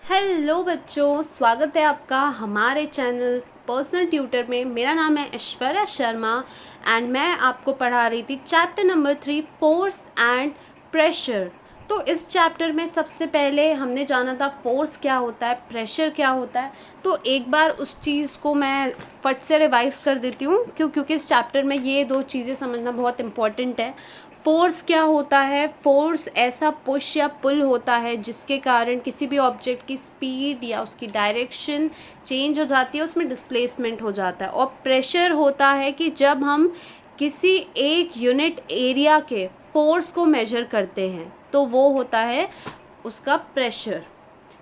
Hello बच्चों, स्वागत है आपका हमारे चैनल पर्सनल ट्यूटर में। मेरा नाम है ऐश्वर्या शर्मा एंड मैं आपको पढ़ा रही थी chapter number 3 force and pressure. तो इस चैप्टर में सबसे पहले हमने जाना था फोर्स क्या होता है, प्रेशर क्या होता है। तो एक बार उस चीज़ को मैं फट से रिवाइज़ कर देती हूँ क्योंकि इस चैप्टर में ये दो चीज़ें समझना बहुत इम्पॉर्टेंट है। फोर्स क्या होता है? फोर्स ऐसा पुश या पुल होता है जिसके कारण किसी भी ऑब्जेक्ट की स्पीड या उसकी डायरेक्शन चेंज हो जाती है, उसमें डिस्प्लेसमेंट हो जाता है। और प्रेशर होता है कि जब हम किसी एक यूनिट एरिया के फोर्स को मेजर करते हैं तो वो होता है उसका प्रेशर।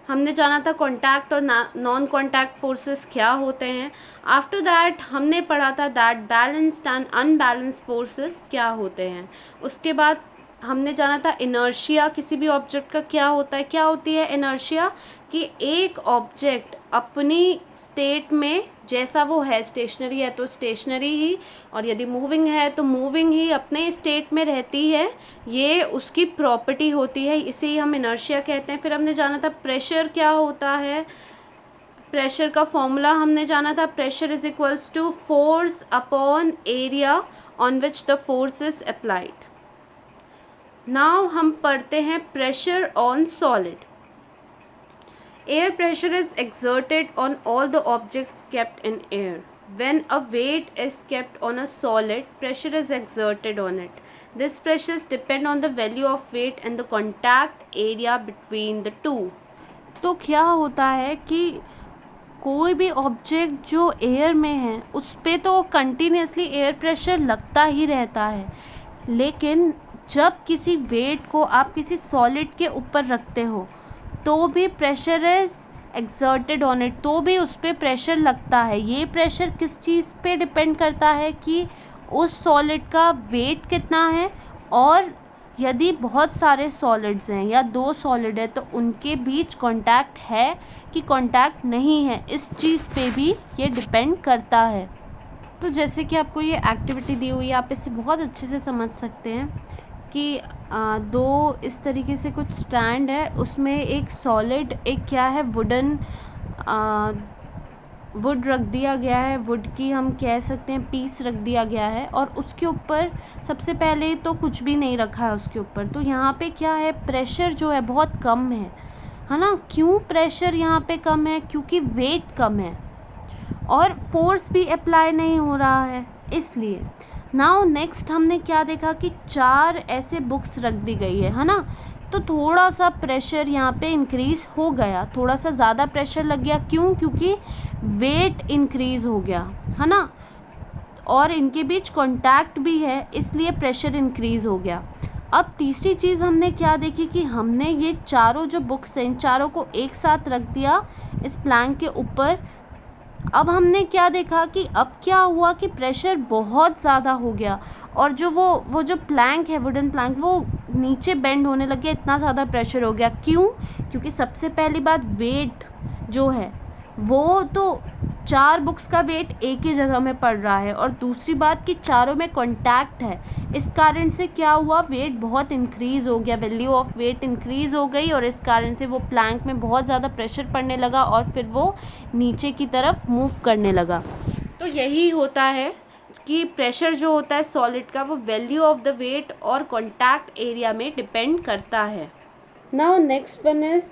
हमने जाना था कॉन्टैक्ट और नॉन कॉन्टैक्ट फोर्सेस क्या होते हैं। आफ्टर दैट हमने पढ़ा था that balanced and unbalanced forces क्या होते हैं। उसके बाद हमने जाना था इनर्शिया किसी भी ऑब्जेक्ट का क्या होता है। क्या होती है इनर्शिया? कि एक ऑब्जेक्ट अपनी स्टेट में जैसा वो है, स्टेशनरी है तो स्टेशनरी ही, और यदि मूविंग है तो मूविंग ही अपने स्टेट में रहती है। ये उसकी प्रॉपर्टी होती है, इसे ही हम इनर्शिया कहते हैं। फिर हमने जाना था प्रेशर क्या होता है। प्रेशर का फॉर्मूला हमने जाना था, pressure is equals to force upon area on which the force is applied. Now हम पढ़ते हैं pressure on solid. Air pressure is exerted on all the objects kept in air. When a weight is kept on a solid, pressure is exerted on it. These pressures depend on the value of weight and the contact area between the two. तो क्या होता है कि कोई भी object जो air में है उस पे तो कंटिन्यूसली एयर प्रेशर लगता ही रहता है, लेकिन जब किसी वेट को आप किसी सॉलिड के ऊपर रखते हो तो भी pressure is exerted on it, तो भी उस पर प्रेशर लगता है। ये प्रेशर किस चीज़ पे डिपेंड करता है कि उस सॉलिड का वेट कितना है, और यदि बहुत सारे सॉलिड्स हैं या दो सॉलिड है तो उनके बीच कांटेक्ट है कि कांटेक्ट नहीं है, इस चीज़ पे भी ये डिपेंड करता है। तो जैसे कि आपको ये एक्टिविटी दी हुई है, आप इसे बहुत अच्छे से समझ सकते हैं कि दो इस तरीके से कुछ स्टैंड है, उसमें एक सॉलिड, एक क्या है, वुडन वुड रख दिया गया है, वुड की हम कह सकते हैं पीस रख दिया गया है, और उसके ऊपर सबसे पहले तो कुछ भी नहीं रखा है उसके ऊपर। तो यहाँ पे क्या है, प्रेशर जो है बहुत कम है ना। क्यों प्रेशर यहाँ पे कम है? क्योंकि वेट कम है और फोर्स भी अप्लाई नहीं हो रहा है, इसलिए। नाउ नेक्स्ट हमने क्या देखा कि 4 ऐसे बुक्स रख दी गई है ना। तो थोड़ा सा प्रेशर यहाँ पे इंक्रीज़ हो गया, थोड़ा सा ज़्यादा प्रेशर लग गया। क्यों? क्योंकि वेट इंक्रीज़ हो गया है ना, और इनके बीच कांटेक्ट भी है, इसलिए प्रेशर इंक्रीज़ हो गया। अब तीसरी चीज़ हमने क्या देखी कि हमने ये चारों जो बुक्स हैं इन चारों को एक साथ रख दिया इस प्लैंक के ऊपर। अब हमने क्या देखा कि अब क्या हुआ कि प्रेशर बहुत ज़्यादा हो गया, और जो वो जो प्लैंक है, वुडन प्लैंक, वो नीचे बेंड होने लग गया, इतना ज़्यादा प्रेशर हो गया। क्यों? क्योंकि सबसे पहली बात, वेट जो है वो तो 4 बुक्स का वेट एक ही जगह में पड़ रहा है, और दूसरी बात कि चारों में कांटेक्ट है, इस कारण से क्या हुआ, वेट बहुत इंक्रीज़ हो गया, वैल्यू ऑफ वेट इंक्रीज़ हो गई, और इस कारण से वो प्लैंक में बहुत ज़्यादा प्रेशर पड़ने लगा और फिर वो नीचे की तरफ मूव करने लगा। तो यही होता है कि प्रेशर जो होता है सॉलिड का, वो वैल्यू ऑफ द वेट और कॉन्टैक्ट एरिया में डिपेंड करता है। Now next one is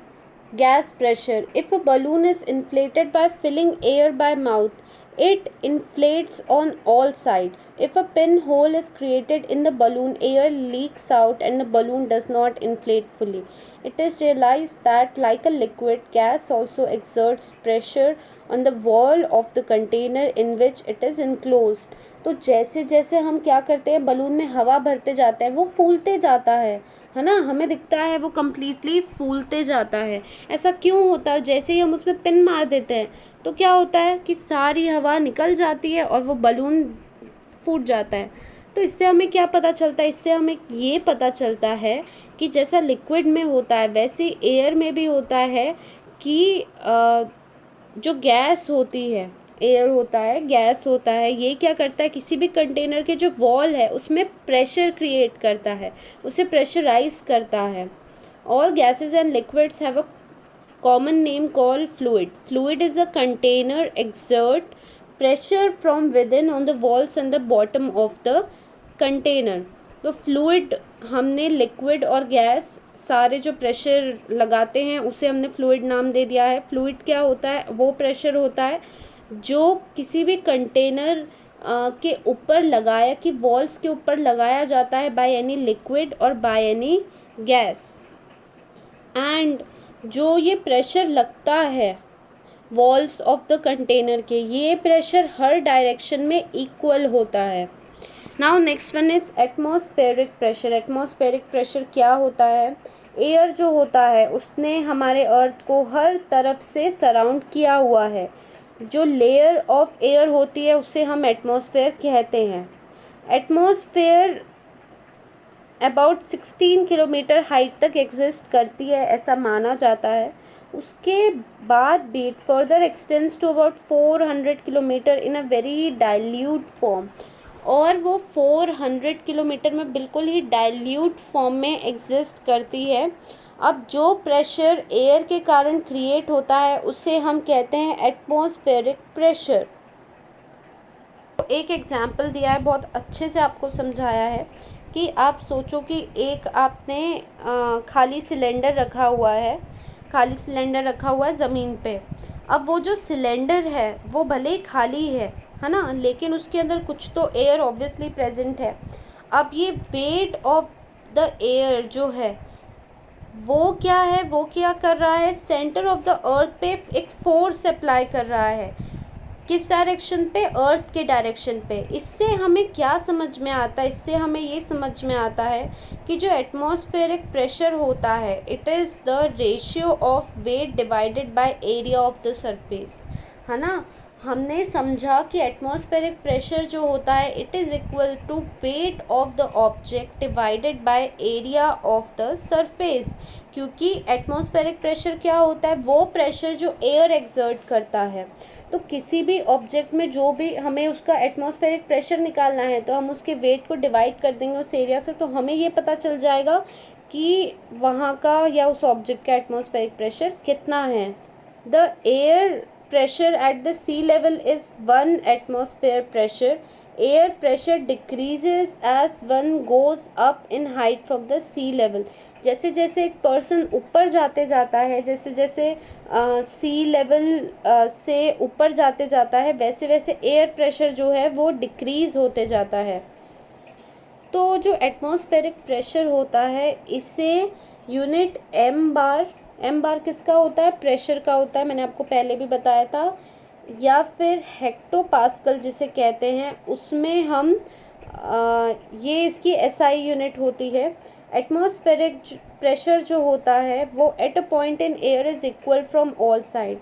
gas pressure. If a balloon is inflated by filling air by mouth, it inflates on all sides. If a pinhole is created in the balloon, air leaks out and the balloon does not inflate fully. It is realized that like a liquid, gas also exerts pressure on the wall of the container in which it is enclosed. तो जैसे जैसे हम क्या करते हैं, balloon में हवा भरते जाते हैं, वो फूलते जाता है ना, हमें दिखता है वो कम्प्लीटली फूलते जाता है। ऐसा क्यों होता है? जैसे ही हम उसमें पिन मार देते हैं तो क्या होता है कि सारी हवा निकल जाती है और वो बलून फूट जाता है। तो इससे हमें क्या पता चलता है? इससे हमें ये पता चलता है कि जैसा लिक्विड में होता है वैसे एयर में भी होता है कि जो गैस होती है, एयर होता है, गैस होता है, ये क्या करता है, किसी भी कंटेनर के जो वॉल है उसमें प्रेशर क्रिएट करता है, उसे प्रेशराइज करता है। All gases and liquids have a common name called fluid. Fluid is a container exert pressure from within on the walls and the bottom of the container. तो fluid हमने liquid और gas सारे जो pressure लगाते हैं उसे हमने fluid नाम दे दिया है. फ्लूइड क्या होता है? वो प्रेशर होता है जो किसी भी कंटेनर के ऊपर लगाया कि वॉल्स के ऊपर लगाया जाता है बाय एनी लिक्विड और बाय एनी गैस. एंड जो ये प्रेशर लगता है वॉल्स ऑफ द कंटेनर के, ये प्रेशर हर डायरेक्शन में इक्वल होता है. Now next one is atmospheric pressure. Atmospheric pressure क्या होता है? एयर जो होता है उसने हमारे अर्थ को हर तरफ से सराउंड किया हुआ है. जो लेयर ऑफ एयर होती है उसे हम एटमॉस्फेयर कहते हैं. एटमॉस्फेयर अबाउट 16 किलोमीटर हाइट तक एग्जिस्ट करती है ऐसा माना जाता है. उसके बाद भी it further extends to about 400 kilometre in a very dilute form. और वो 400 किलोमीटर में बिल्कुल ही डाइल्यूट फॉर्म में एग्जिस्ट करती है. अब जो प्रेशर एयर के कारण क्रिएट होता है उसे हम कहते हैं एटमॉस्फेरिक प्रेशर. एक एग्जाम्पल दिया है, बहुत अच्छे से आपको समझाया है कि आप सोचो कि एक आपने खाली सिलेंडर रखा हुआ है, खाली सिलेंडर रखा हुआ है ज़मीन पे. अब वो जो सिलेंडर है वो भले ही खाली है ना, लेकिन उसके अंदर कुछ तो एयर ऑब्वियसली प्रेजेंट है. अब ये वेट ऑफ द एयर जो है वो क्या है, वो क्या कर रहा है, सेंटर ऑफ द अर्थ पे एक फोर्स अप्लाई कर रहा है. किस डायरेक्शन पे? अर्थ के डायरेक्शन पे. इससे हमें क्या समझ में आता है? इससे हमें ये समझ में आता है कि जो एटमॉस्फेरिक प्रेशर होता है it is the ratio of weight divided by area of the surface, है ना. हमने समझा कि एटमॉस्फेरिक प्रेशर जो होता है it is equal to weight of the object divided by area of the surface. क्योंकि एटमॉस्फेरिक प्रेशर क्या होता है? वो प्रेशर जो एयर एक्सर्ट करता है. तो किसी भी ऑब्जेक्ट में जो भी हमें उसका एटमॉस्फेरिक प्रेशर निकालना है तो हम उसके वेट को डिवाइड कर देंगे उस एरिया से, तो हमें ये पता चल जाएगा कि वहाँ का या उस ऑब्जेक्ट का एटमॉस्फेरिक प्रेशर कितना है. The air pressure at the sea level is 1 atmosphere pressure. Air pressure decreases as one goes up in height from the sea level. जैसे जैसे एक पर्सन ऊपर जाते जाता है, जैसे जैसे सी लेवल से ऊपर जाते जाता है, वैसे वैसे एयर प्रेशर जो है वो डिक्रीज़ होते जाता है. तो जो एटमॉस्फेरिक प्रेशर होता है इसे यूनिट एम बार किसका होता है? प्रेशर का होता है. मैंने आपको पहले भी बताया था. या फिर हेक्टोपास्कल जिसे कहते हैं, उसमें हम ये इसकी एसआई यूनिट होती है. एटमॉस्फेरिक प्रेशर जो होता है वो at a point in air is equal from all side.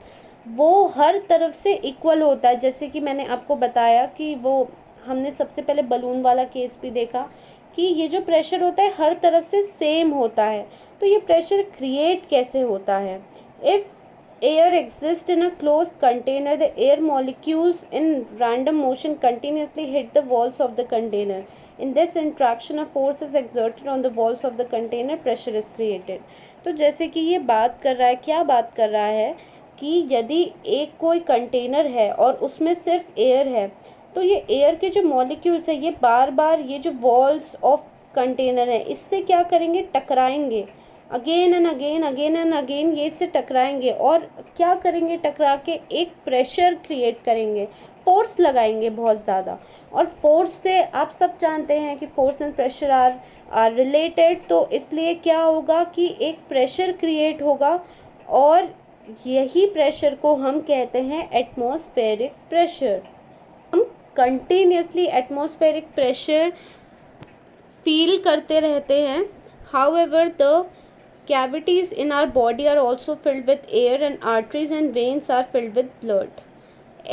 वो हर तरफ से इक्वल होता है. जैसे कि मैंने आपको बताया कि वो हमने सबसे पहले बलून वाला केस भी देखा कि ये जो प्रेशर होता है हर तरफ से सेम होता है. तो ये प्रेशर क्रिएट कैसे होता है? If air exist in a closed container the air molecules in random motion continuously hit the walls of the container. In this interaction a force is exerted on the walls of the container, pressure is created. तो जैसे कि ये बात कर रहा है, क्या बात कर रहा है कि यदि एक कोई कंटेनर है और उसमें सिर्फ एयर है तो ये एयर के जो मॉलिक्यूल्स हैं ये बार बार ये जो वॉल्स ऑफ कंटेनर है इससे क्या करेंगे? टकराएंगे. अगेन एंड अगेन ये इससे टकराएंगे और क्या करेंगे? टकरा के एक प्रेशर क्रिएट करेंगे, फोर्स लगाएंगे बहुत ज़्यादा. और फोर्स से आप सब जानते हैं कि force and pressure are related. तो इसलिए क्या होगा कि एक प्रेशर क्रिएट होगा और यही प्रेशर को हम कहते हैं एटमॉस्फेरिक प्रेशर. हम कंटिन्यूसली एटमॉस्फेरिक प्रेशर फील करते रहते हैं. However the cavities in our body are also filled with air and arteries and veins are filled with blood.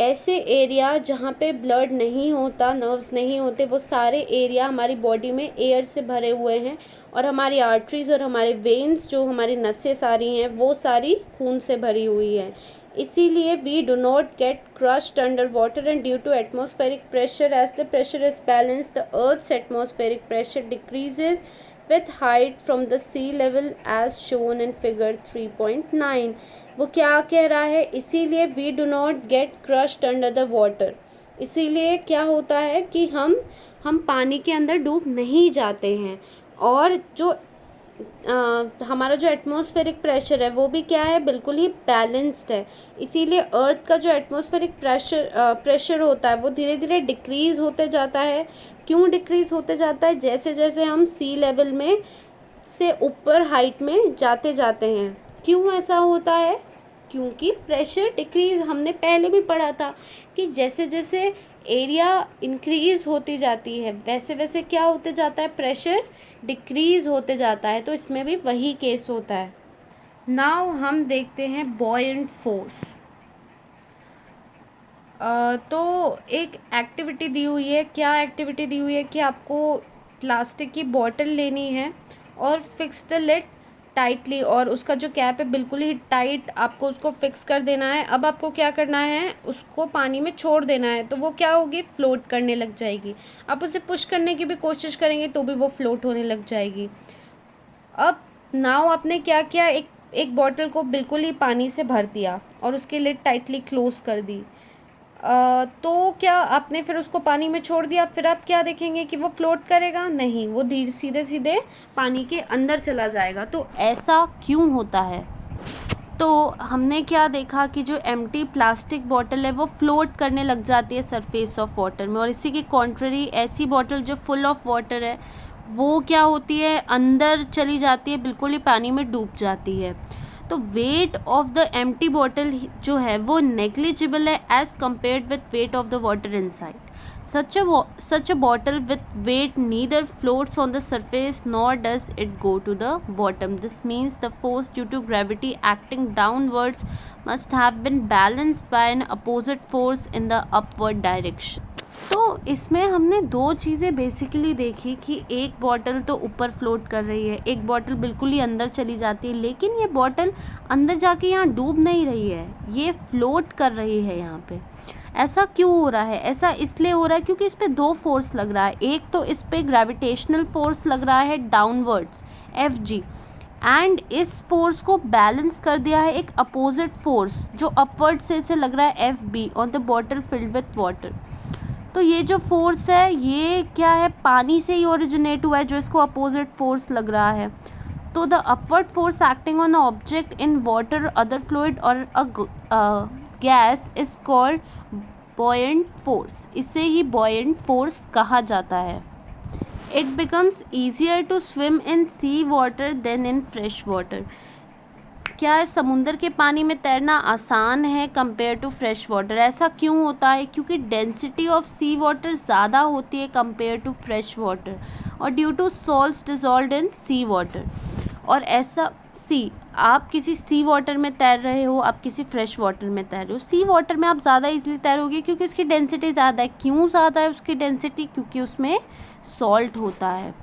ऐसे एरिया जहाँ पे ब्लड नहीं होता, नर्व्स नहीं होते, वो सारे एरिया हमारी बॉडी में एयर से भरे हुए हैं और हमारी आर्टरीज और हमारे वेन्स जो हमारी नसें सारी हैं वो सारी खून से भरी हुई हैं. इसीलिए we do not get crushed under water and due to atmospheric pressure as the pressure is balance the earth's atmospheric pressure decreases with height from the sea level as shown in figure 3.9। वो क्या कह रहा है, इसीलिए we do not get crushed under the water। इसीलिए क्या होता है कि हम पानी के अंदर डूब नहीं जाते हैं। और जो हमारा जो एटमॉस्फेरिक प्रेशर है वो भी क्या है, बिल्कुल ही बैलेंस्ड है। इसीलिए अर्थ का जो एटमॉस्फेरिक प्रेशर होता है वो धीरे धीरे डिक्रीज़ होते जाता है। क्यों डिक्रीज़ होते जाता है, जैसे जैसे हम सी लेवल में से ऊपर हाइट में जाते जाते हैं। क्यों ऐसा होता है, क्योंकि प्रेशर डिक्रीज़, हमने पहले भी पढ़ा था कि जैसे जैसे एरिया इंक्रीज़ होती जाती है वैसे वैसे क्या होते जाता है, प्रेशर डिक्रीज़ होते जाता है। तो इसमें भी वही केस होता है। नाउ हम देखते हैं बॉयंट फोर्स। तो एक एक्टिविटी दी हुई है। क्या एक्टिविटी दी हुई है कि आपको प्लास्टिक की बॉटल लेनी है और फिक्स द लिड टाइटली, और उसका जो कैप है बिल्कुल ही टाइट आपको उसको फिक्स कर देना है। अब आपको क्या करना है, उसको पानी में छोड़ देना है। तो वो क्या होगी, फ्लोट करने लग जाएगी। आप उसे पुश करने की भी कोशिश करेंगे तो भी वो फ्लोट होने लग जाएगी। अब नाउ आपने क्या किया, एक बॉटल को बिल्कुल ही पानी से भर दिया और उसकी लिड टाइटली क्लोज कर दी। तो क्या आपने फिर उसको पानी में छोड़ दिया, फिर आप क्या देखेंगे कि वो फ्लोट करेगा? नहीं, वो धीरे सीधे सीधे पानी के अंदर चला जाएगा। तो ऐसा क्यों होता है? तो हमने क्या देखा कि जो एम्प्टी प्लास्टिक बॉटल है वो फ्लोट करने लग जाती है सरफेस ऑफ वाटर में, और इसी के कॉन्ट्ररी ऐसी बॉटल जो फुल ऑफ वाटर है वो क्या होती है, अंदर चली जाती है, बिल्कुल ही पानी में डूब जाती है। तो weight of the empty bottle जो है वो नेग्लिजिबल है as compared with weight of the water inside. Such a bottle with weight neither floats on the surface nor does it go to the bottom. This means the force due to gravity acting downwards must have been balanced by an opposite force in the upward direction. तो इसमें हमने दो चीज़ें basically देखी कि एक bottle तो ऊपर फ्लोट कर रही है, एक बॉटल बिल्कुल ही अंदर चली जाती है, लेकिन ये बॉटल अंदर जाके यहाँ डूब नहीं रही है, ये फ्लोट कर रही है यहाँ पे। ऐसा क्यों हो रहा है? ऐसा इसलिए हो रहा है क्योंकि इस पर दो फोर्स लग रहा है। एक तो इस पर ग्रेविटेशनल फोर्स लग रहा है डाउनवर्ड्स Fg, एंड इस फोर्स को बैलेंस कर दिया है एक अपोजिट फोर्स जो अपवर्ड से इसे लग रहा है Fb on the bottle field with water. तो ये जो फोर्स है ये क्या है, पानी से ही ओरिजिनेट हुआ है जो इसको अपोजिट फोर्स लग रहा है। तो the upward force acting on a object in water, other fluid और a gas is called buoyant force. इसे ही बॉयंट फोर्स कहा जाता है। It becomes easier to swim in sea water than in fresh water. क्या है, समुंदर के पानी में तैरना आसान है कंपेयर टू फ्रेश वाटर। ऐसा क्यों होता है? क्योंकि डेंसिटी ऑफ सी वाटर ज़्यादा होती है कंपेयर टू फ्रेश वाटर, और due to salts dissolved in sea water. और ऐसा आप किसी सी वाटर में तैर रहे हो, आप किसी फ्रेश वाटर में तैर रहे हो। सी वाटर में आप ज़्यादा इजीली तैरोगे क्योंकि उसकी डेंसिटी ज़्यादा है। क्यों ज़्यादा है उसकी डेंसिटी? क्योंकि उसमें सॉल्ट होता है।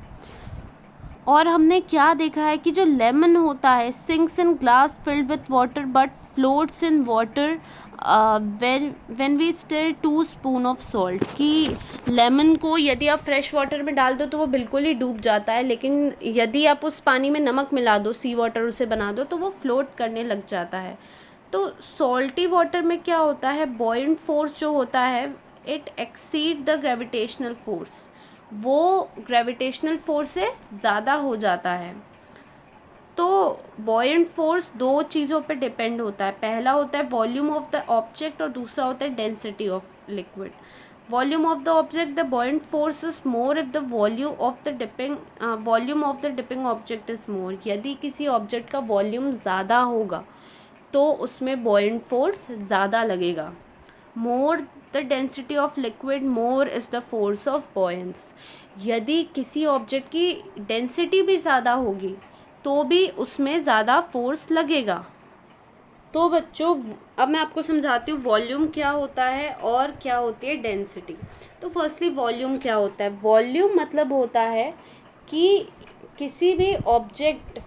और हमने क्या देखा है कि जो लेमन होता है sinks in glass filled with water but floats in water when we stir 2 spoon of salt. कि लेमन को यदि आप फ्रेश वाटर में डाल दो तो वो बिल्कुल ही डूब जाता है, लेकिन यदि आप उस पानी में नमक मिला दो, सी वाटर उसे बना दो, तो वो फ्लोट करने लग जाता है। तो सॉल्टी वाटर में क्या होता है, बॉयंट फोर्स जो होता है it exceed the gravitational force, वो ग्रेविटेशनल फोर्स से ज़्यादा हो जाता है। तो बॉयंट फोर्स दो चीज़ों पे डिपेंड होता है। पहला होता है वॉल्यूम ऑफ द ऑब्जेक्ट और दूसरा होता है density of liquid. Volume of the object, the buoyant force is more if the volume of the dipping object is more. यदि किसी ऑब्जेक्ट का वॉल्यूम ज़्यादा होगा तो उसमें बॉयंट फोर्स ज़्यादा लगेगा। More the density of liquid more is the force of buoyancy. यदि किसी ऑब्जेक्ट की डेंसिटी भी ज़्यादा होगी तो भी उसमें ज़्यादा फोर्स लगेगा। तो बच्चों अब मैं आपको समझाती हूँ वॉल्यूम क्या होता है और क्या होती है डेंसिटी। तो फर्स्टली वॉल्यूम क्या होता है? वॉल्यूम मतलब होता है कि किसी भी ऑब्जेक्ट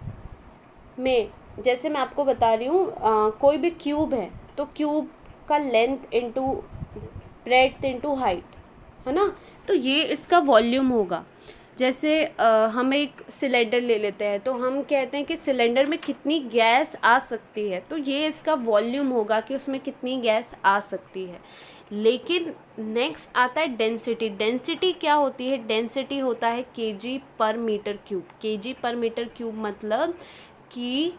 में, जैसे मैं आपको बता रही हूँ कोई भी क्यूब है तो क्यूब का length into breadth into height, है ना, तो ये इसका वॉल्यूम होगा। जैसे हम एक सिलेंडर ले लेते हैं, तो हम कहते हैं कि सिलेंडर में कितनी गैस आ सकती है, तो ये इसका वॉल्यूम होगा कि उसमें कितनी गैस आ सकती है। लेकिन नेक्स्ट आता है डेंसिटी। डेंसिटी क्या होती है? डेंसिटी होता है केजी पर मीटर क्यूब। केजी पर मीटर क्यूब मतलब कि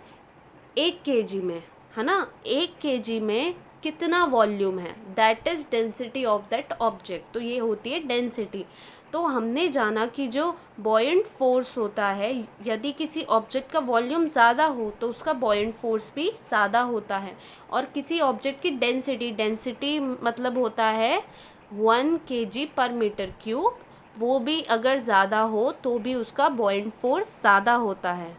1 kg में, है ना, 1 kg में कितना वॉल्यूम है, that is density of that object. तो ये होती है डेंसिटी। तो हमने जाना कि जो बॉयंट फोर्स होता है, यदि किसी ऑब्जेक्ट का वॉल्यूम ज़्यादा हो तो उसका बॉयंट फोर्स भी ज़्यादा होता है। और किसी ऑब्जेक्ट की डेंसिटी, डेंसिटी मतलब होता है 1 kg पर मीटर क्यूब, वो भी अगर ज़्यादा हो तो भी उसका बॉयंट फोर्स ज़्यादा होता है।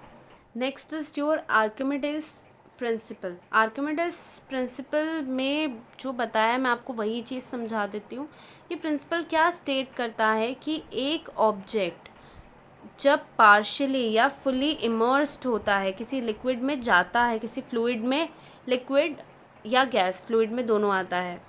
Next is your Archimedes principal. Archimedes principal में जो बताया मैं आपको वही चीज़ समझा देती हूँ। ये प्रिंसिपल क्या स्टेट करता है कि एक ऑब्जेक्ट जब पार्शियली या फुली इमर्स्ड होता है, किसी लिक्विड में जाता है, किसी फ्लूइड में, लिक्विड या गैस, फ्लूइड में दोनों आता है,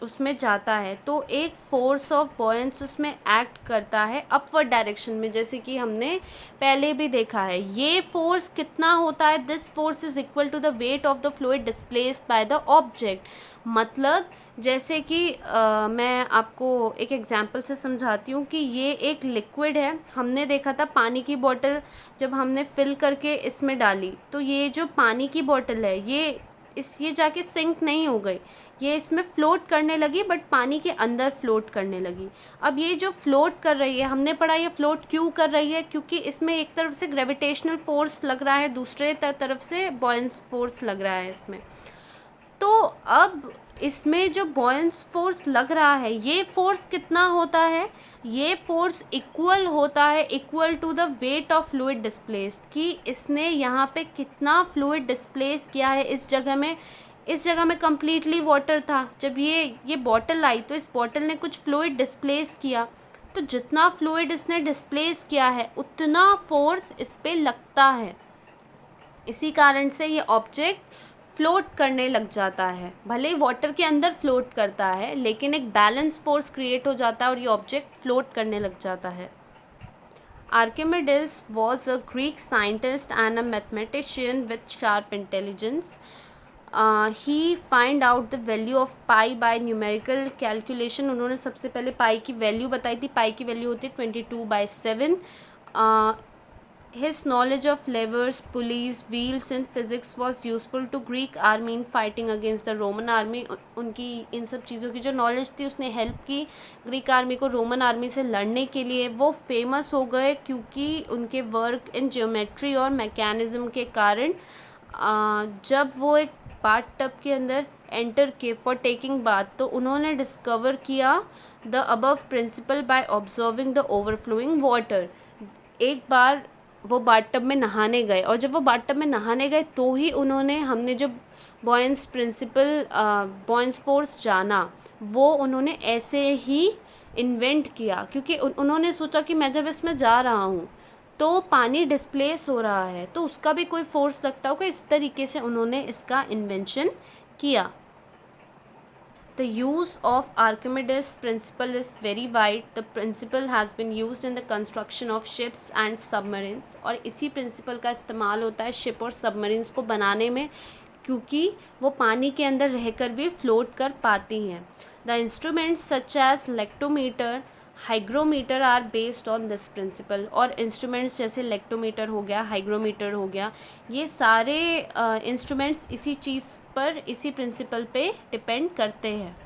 उसमें जाता है, तो एक फोर्स ऑफ बॉयंस उसमें एक्ट करता है अपवर्ड डायरेक्शन में, जैसे कि हमने पहले भी देखा है। ये फोर्स कितना होता है? This force is equal to the weight of the fluid displaced by the object. मतलब जैसे कि मैं आपको एक एग्जांपल से समझाती हूँ कि ये एक लिक्विड है। हमने देखा था पानी की बोतल जब हमने फिल करके इसमें डाली, तो ये जो पानी की बोतल है ये जाके सिंक नहीं हो गई, ये इसमें फ्लोट करने लगी, बट पानी के अंदर फ्लोट करने लगी। अब ये जो फ्लोट कर रही है, हमने पढ़ा ये फ्लोट क्यों कर रही है? क्योंकि इसमें एक तरफ से ग्रेविटेशनल फोर्स लग रहा है, दूसरे तरफ से बॉयंस फोर्स लग रहा है इसमें। तो अब इसमें जो बॉयंस फोर्स लग रहा है, ये फोर्स कितना होता है? ये फोर्स इक्वल होता है, equal to the weight of fluid displaced, कि इसने यहाँ पे कितना फ्लूइड डिस्प्लेस किया है इस जगह में। इस जगह में कम्प्लीटली वाटर था, जब ये बॉटल आई तो इस बॉटल ने कुछ फ्लूइड डिस्प्लेस किया, तो जितना फ्लूइड इसने डिस्प्लेस किया है उतना फोर्स इस पे लगता है। इसी कारण से ये ऑब्जेक्ट फ्लोट करने लग जाता है। भले ही वाटर के अंदर फ्लोट करता है, लेकिन एक बैलेंस फोर्स क्रिएट हो जाता है और ये ऑब्जेक्ट फ्लोट करने लग जाता है। Archimedes was a Greek scientist and a mathematician with sharp intelligence. He find out the value of pi by numerical calculation. उन्होंने सबसे पहले पाई की वैल्यू बताई थी। पाई की वैल्यू होती है 22/7। His knowledge of levers, pulleys, wheels in physics was useful to Greek army in fighting against the Roman army. उनकी इन सब चीज़ों की जो नॉलेज थी उसने हेल्प की ग्रीक आर्मी को रोमन आर्मी से लड़ने के लिए। वो फेमस हो गए क्योंकि उनके वर्क इन ज्योमेट्री और मैकेनिज्म के कारण। जब वो एक बाथ टब के अंदर एंटर किए फॉर टेकिंग बाथ, तो उन्होंने डिस्कवर किया the above principal by observing the overflowing water. एक बार वो बाथ टब में नहाने गए, और जब वो बाथ टब में नहाने गए तो ही उन्होंने, हमने जो बॉयंस प्रिंसिपल, बॉयंस फोर्स जाना, वो उन्होंने ऐसे ही इन्वेंट किया, क्योंकि उन्होंने सोचा कि मैं जब इसमें जा रहा हूँ तो पानी डिस्प्लेस हो रहा है, तो उसका भी कोई फोर्स लगता होगा। इस तरीके से उन्होंने इसका इन्वेंशन किया। The use of Archimedes' principle is very wide. The principle has been used in the construction of ships and submarines. और इसी प्रिंसिपल का इस्तेमाल होता है शिप और सबमरीन्स को बनाने में, क्योंकि वो पानी के अंदर रहकर भी फ्लोट कर पाती हैं। The instruments such as lactometer, hygrometer are based on this principle. और इंस्ट्रूमेंट्स जैसे लेक्टोमीटर हो गया, हाइग्रोमीटर हो गया, ये सारे इंस्ट्रूमेंट्स इसी चीज़ पर, इसी प्रिंसिपल पे डिपेंड करते हैं।